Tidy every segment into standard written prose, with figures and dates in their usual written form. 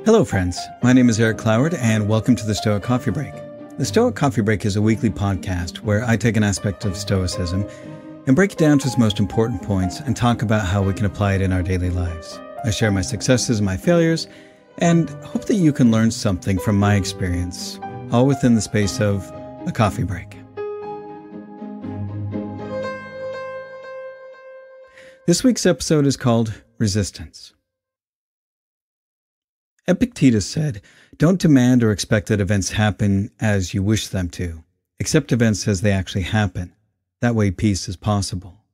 Hello friends, my name is Eric Cloward and welcome to the Stoic Coffee Break. The Stoic Coffee Break is a weekly podcast where I take an aspect of Stoicism and break it down to its most important points and talk about how we can apply it in our daily lives. I share my successes and my failures and hope that you can learn something from my experience, all within the space of a coffee break. This week's episode is called Resistance. Epictetus said, "Don't demand or expect that events happen as you wish them to. Accept events as they actually happen. That way peace is possible."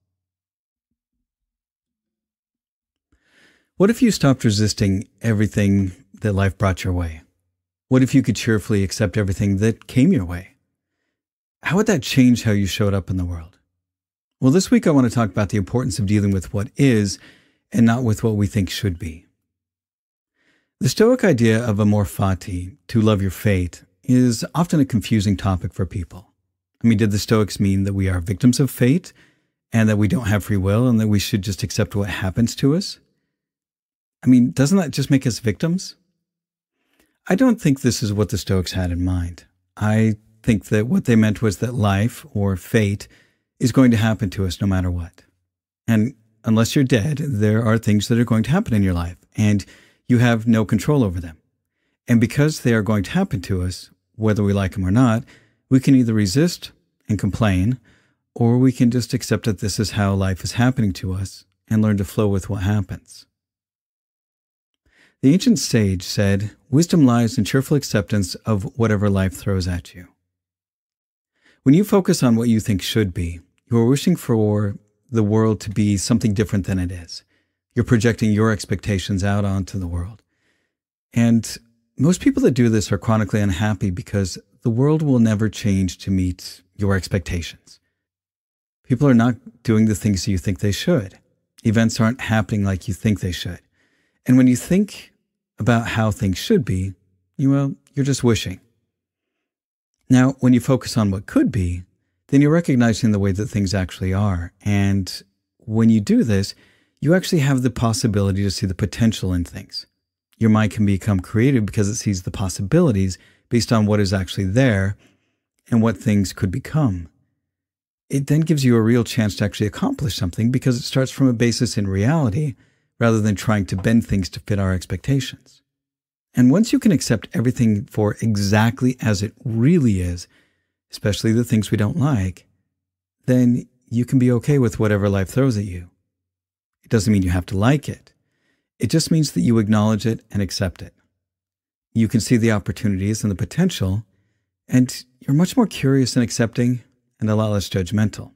What if you stopped resisting everything that life brought your way? What if you could cheerfully accept everything that came your way? How would that change how you showed up in the world? Well, this week I want to talk about the importance of dealing with what is and not with what we think should be. The Stoic idea of amor fati, to love your fate, is often a confusing topic for people. Did the Stoics mean that we are victims of fate and that we don't have free will and that we should just accept what happens to us? Doesn't that just make us victims? I don't think this is what the Stoics had in mind. I think that what they meant was that life, or fate, is going to happen to us no matter what. And unless you're dead, there are things that are going to happen in your life, and you have no control over them. And because they are going to happen to us, whether we like them or not, we can either resist and complain, or we can just accept that this is how life is happening to us and learn to flow with what happens. The ancient sage said, "Wisdom lies in cheerful acceptance of whatever life throws at you." When you focus on what you think should be, you are wishing for the world to be something different than it is. You're projecting your expectations out onto the world. And most people that do this are chronically unhappy because the world will never change to meet your expectations. People are not doing the things that you think they should. Events aren't happening like you think they should. And when you think about how things should be, you're just wishing. Now, when you focus on what could be, then you're recognizing the way that things actually are. And when you do this, you actually have the possibility to see the potential in things. Your mind can become creative because it sees the possibilities based on what is actually there and what things could become. It then gives you a real chance to actually accomplish something because it starts from a basis in reality rather than trying to bend things to fit our expectations. And once you can accept everything for exactly as it really is, especially the things we don't like, then you can be okay with whatever life throws at you. It doesn't mean you have to like it. It just means that you acknowledge it and accept it. You can see the opportunities and the potential, and you're much more curious and accepting and a lot less judgmental.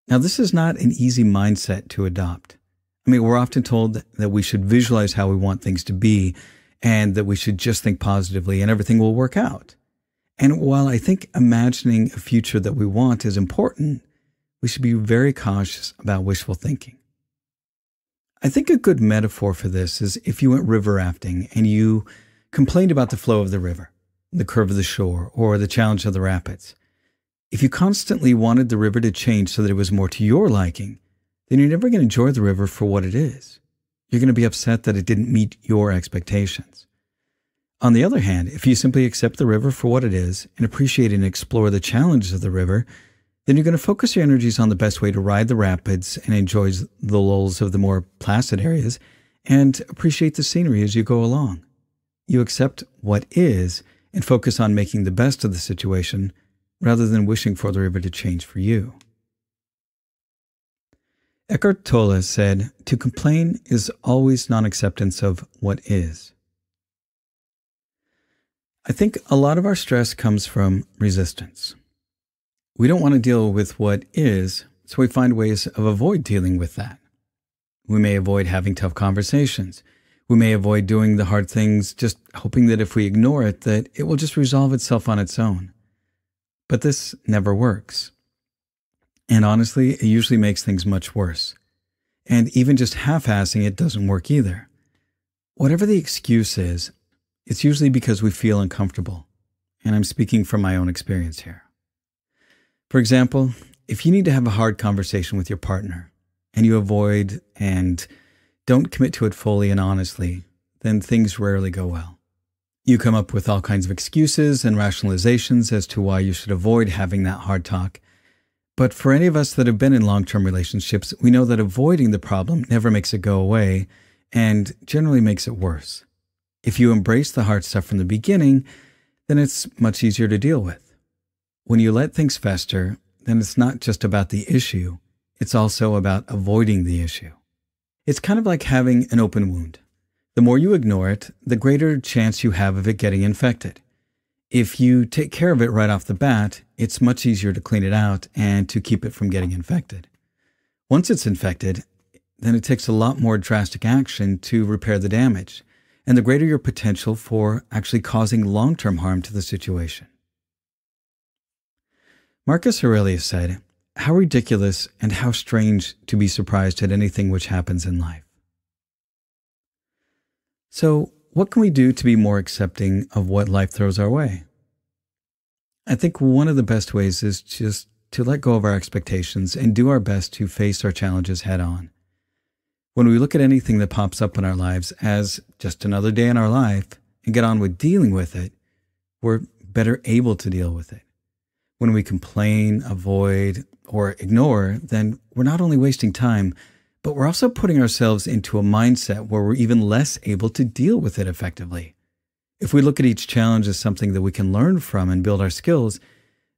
Now, this is not an easy mindset to adopt. We're often told that we should visualize how we want things to be and that we should just think positively and everything will work out. And while I think imagining a future that we want is important, we should be very cautious about wishful thinking. I think a good metaphor for this is if you went river rafting and you complained about the flow of the river, the curve of the shore, or the challenge of the rapids. If you constantly wanted the river to change so that it was more to your liking, then you're never going to enjoy the river for what it is. You're going to be upset that it didn't meet your expectations. On the other hand, if you simply accept the river for what it is and appreciate and explore the challenges of the river, then you're going to focus your energies on the best way to ride the rapids and enjoy the lulls of the more placid areas and appreciate the scenery as you go along. You accept what is and focus on making the best of the situation rather than wishing for the river to change for you. Eckhart Tolle said, "To complain is always non-acceptance of what is." I think a lot of our stress comes from resistance. We don't want to deal with what is, so we find ways of avoid dealing with that. We may avoid having tough conversations. We may avoid doing the hard things, just hoping that if we ignore it, that it will just resolve itself on its own. But this never works. And honestly, it usually makes things much worse. And even just half-assing it doesn't work either. Whatever the excuse is, it's usually because we feel uncomfortable. And I'm speaking from my own experience here. For example, if you need to have a hard conversation with your partner and you avoid and don't commit to it fully and honestly, then things rarely go well. You come up with all kinds of excuses and rationalizations as to why you should avoid having that hard talk. But for any of us that have been in long-term relationships, we know that avoiding the problem never makes it go away and generally makes it worse. If you embrace the hard stuff from the beginning, then it's much easier to deal with. When you let things fester, then it's not just about the issue, it's also about avoiding the issue. It's kind of like having an open wound. The more you ignore it, the greater chance you have of it getting infected. If you take care of it right off the bat, it's much easier to clean it out and to keep it from getting infected. Once it's infected, then it takes a lot more drastic action to repair the damage, and the greater your potential for actually causing long-term harm to the situation. Marcus Aurelius said, "How ridiculous and how strange to be surprised at anything which happens in life." So, what can we do to be more accepting of what life throws our way? I think one of the best ways is just to let go of our expectations and do our best to face our challenges head on. When we look at anything that pops up in our lives as just another day in our life and get on with dealing with it, we're better able to deal with it. When we complain, avoid, or ignore, then we're not only wasting time, but we're also putting ourselves into a mindset where we're even less able to deal with it effectively. If we look at each challenge as something that we can learn from and build our skills,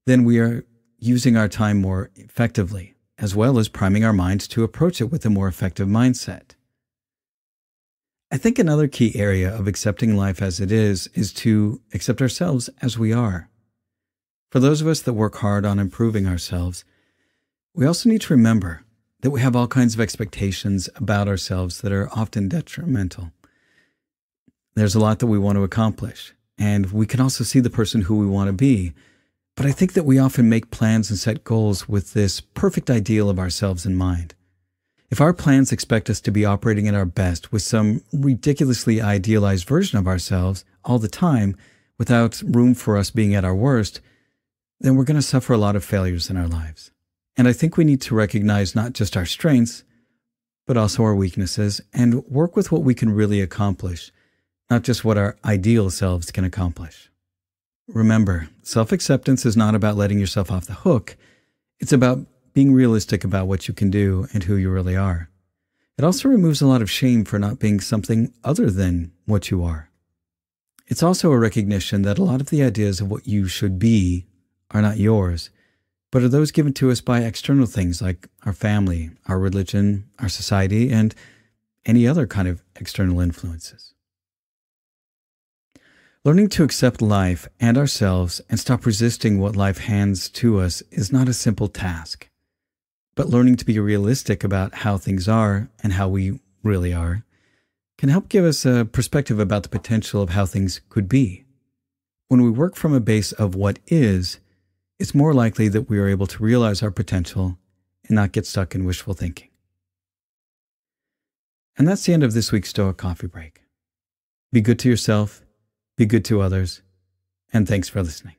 then we are using our time more effectively, as well as priming our minds to approach it with a more effective mindset. I think another key area of accepting life as it is to accept ourselves as we are. For those of us that work hard on improving ourselves, we also need to remember that we have all kinds of expectations about ourselves that are often detrimental. There's a lot that we want to accomplish, and we can also see the person who we want to be. But I think that we often make plans and set goals with this perfect ideal of ourselves in mind. If our plans expect us to be operating at our best with some ridiculously idealized version of ourselves all the time, without room for us being at our worst, then we're going to suffer a lot of failures in our lives. And I think we need to recognize not just our strengths, but also our weaknesses, and work with what we can really accomplish, not just what our ideal selves can accomplish. Remember, self-acceptance is not about letting yourself off the hook. It's about being realistic about what you can do and who you really are. It also removes a lot of shame for not being something other than what you are. It's also a recognition that a lot of the ideas of what you should be are not yours, but are those given to us by external things like our family, our religion, our society, and any other kind of external influences. Learning to accept life and ourselves and stop resisting what life hands to us is not a simple task. But learning to be realistic about how things are and how we really are can help give us a perspective about the potential of how things could be. When we work from a base of what is, it's more likely that we are able to realize our potential and not get stuck in wishful thinking. And that's the end of this week's Stoic Coffee Break. Be good to yourself, be good to others, and thanks for listening.